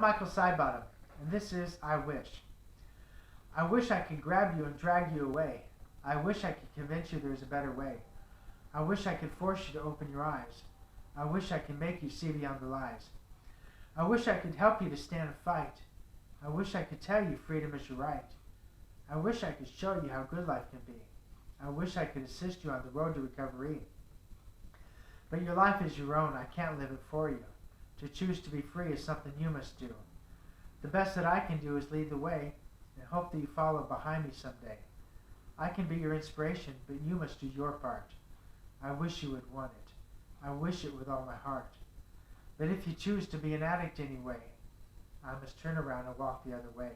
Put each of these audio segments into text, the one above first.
Michael Sidebottom, and this is I Wish. I wish I could grab you and drag you away. I wish I could convince you there's a better way. I wish I could force you to open your eyes. I wish I could make you see beyond the lies. I wish I could help you to stand and fight. I wish I could tell you freedom is your right. I wish I could show you how good life can be. I wish I could assist you on the road to recovery. But your life is your own. I can't live it for you. To choose to be free is something you must do. The best that I can do is lead the way and hope that you follow behind me someday. I can be your inspiration, but you must do your part. I wish you would want it. I wish it with all my heart. But if you choose to be an addict anyway, I must turn around and walk the other way.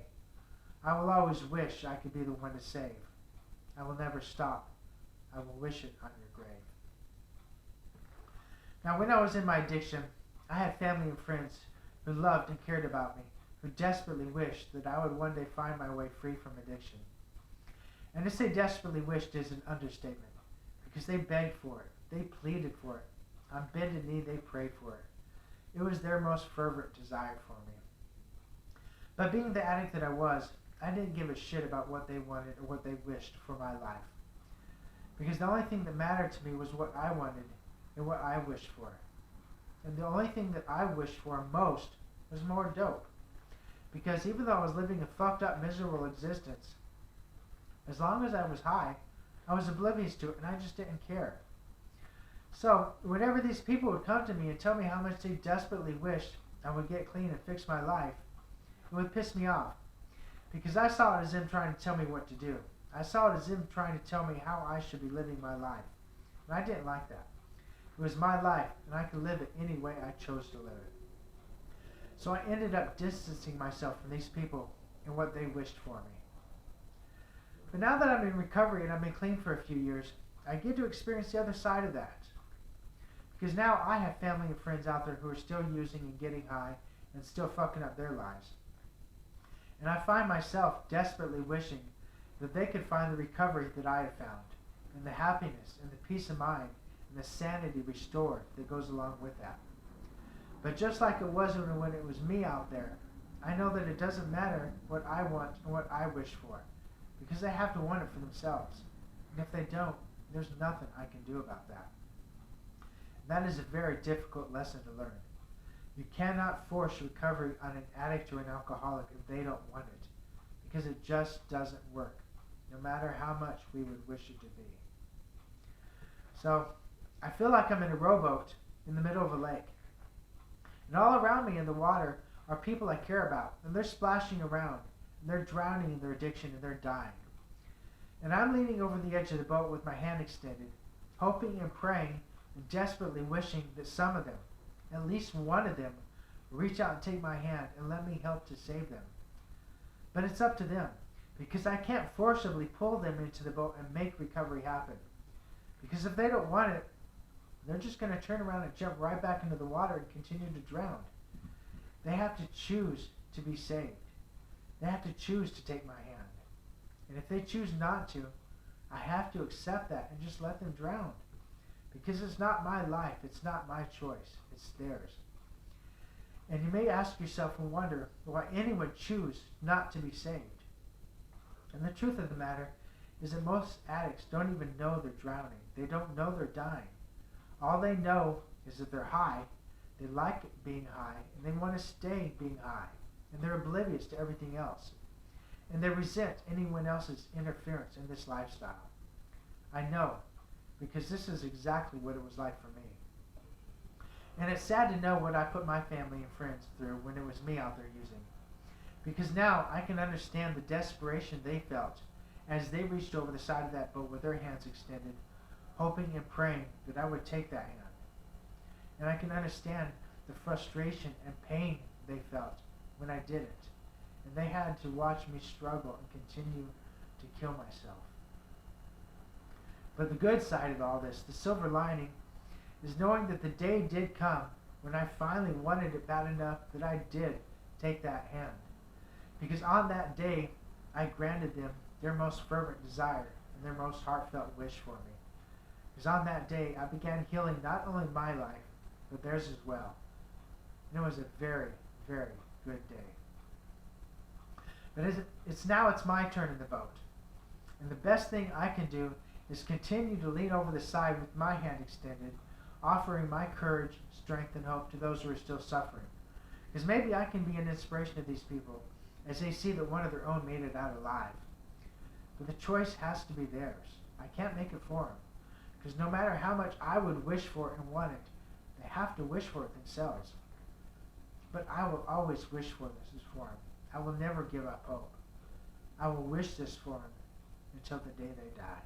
I will always wish I could be the one to save. I will never stop. I will wish it on your grave. Now, when I was in my addiction, I had family and friends who loved and cared about me, who desperately wished that I would one day find my way free from addiction. And to say desperately wished is an understatement, because they begged for it, they pleaded for it, on bended knee they prayed for it. It was their most fervent desire for me. But being the addict that I was, I didn't give a shit about what they wanted or what they wished for my life. Because the only thing that mattered to me was what I wanted and what I wished for. And the only thing that I wished for most was more dope. Because even though I was living a fucked up, miserable existence, as long as I was high, I was oblivious to it and I just didn't care. So, whenever these people would come to me and tell me how much they desperately wished I would get clean and fix my life, it would piss me off. Because I saw it as them trying to tell me what to do. I saw it as them trying to tell me how I should be living my life. And I didn't like that. It was my life, and I could live it any way I chose to live it. So I ended up distancing myself from these people and what they wished for me. But now that I'm in recovery and I've been clean for a few years, I get to experience the other side of that. Because now I have family and friends out there who are still using and getting high and still fucking up their lives. And I find myself desperately wishing that they could find the recovery that I have found, and the happiness and the peace of mind and the sanity restored that goes along with that. But just like it was when it was me out there, I know that it doesn't matter what I want and what I wish for, because they have to want it for themselves. And if they don't, there's nothing I can do about that. And that is a very difficult lesson to learn. You cannot force recovery on an addict or an alcoholic if they don't want it, because it just doesn't work, no matter how much we would wish it to be. So, I feel like I'm in a rowboat in the middle of a lake. And all around me in the water are people I care about, and they're splashing around, and they're drowning in their addiction, and they're dying. And I'm leaning over the edge of the boat with my hand extended, hoping and praying and desperately wishing that some of them, at least one of them, will reach out and take my hand and let me help to save them. But it's up to them, because I can't forcibly pull them into the boat and make recovery happen. Because if they don't want it, they're just going to turn around and jump right back into the water and continue to drown. They have to choose to be saved. They have to choose to take my hand. And if they choose not to, I have to accept that and just let them drown. Because it's not my life, it's not my choice, it's theirs. And you may ask yourself and wonder why anyone would choose not to be saved. And the truth of the matter is that most addicts don't even know they're drowning. They don't know they're dying. All they know is that they're high, they like being high, and they want to stay being high. And they're oblivious to everything else. And they resent anyone else's interference in this lifestyle. I know, because this is exactly what it was like for me. And it's sad to know what I put my family and friends through when it was me out there using. Because now I can understand the desperation they felt as they reached over the side of that boat with their hands extended, hoping and praying that I would take that hand. And I can understand the frustration and pain they felt when I did it. And they had to watch me struggle and continue to kill myself. But the good side of all this, the silver lining, is knowing that the day did come when I finally wanted it bad enough that I did take that hand. Because on that day, I granted them their most fervent desire and their most heartfelt wish for me. Because on that day, I began healing not only my life, but theirs as well. And it was a very, very good day. But it's my turn in the boat. And the best thing I can do is continue to lean over the side with my hand extended, offering my courage, strength, and hope to those who are still suffering. Because maybe I can be an inspiration to these people as they see that one of their own made it out alive. But the choice has to be theirs. I can't make it for them. Because no matter how much I would wish for it and want it, they have to wish for it themselves. But I will always wish for this for them. I will never give up hope. I will wish this for them until the day they die.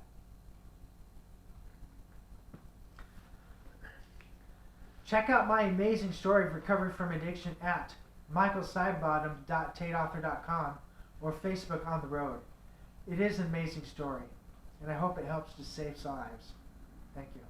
Check out my amazing story of recovery from addiction at michaelsidebottom.tateauthor.com or Facebook on the road. It is an amazing story, and I hope it helps to save lives. Thank you.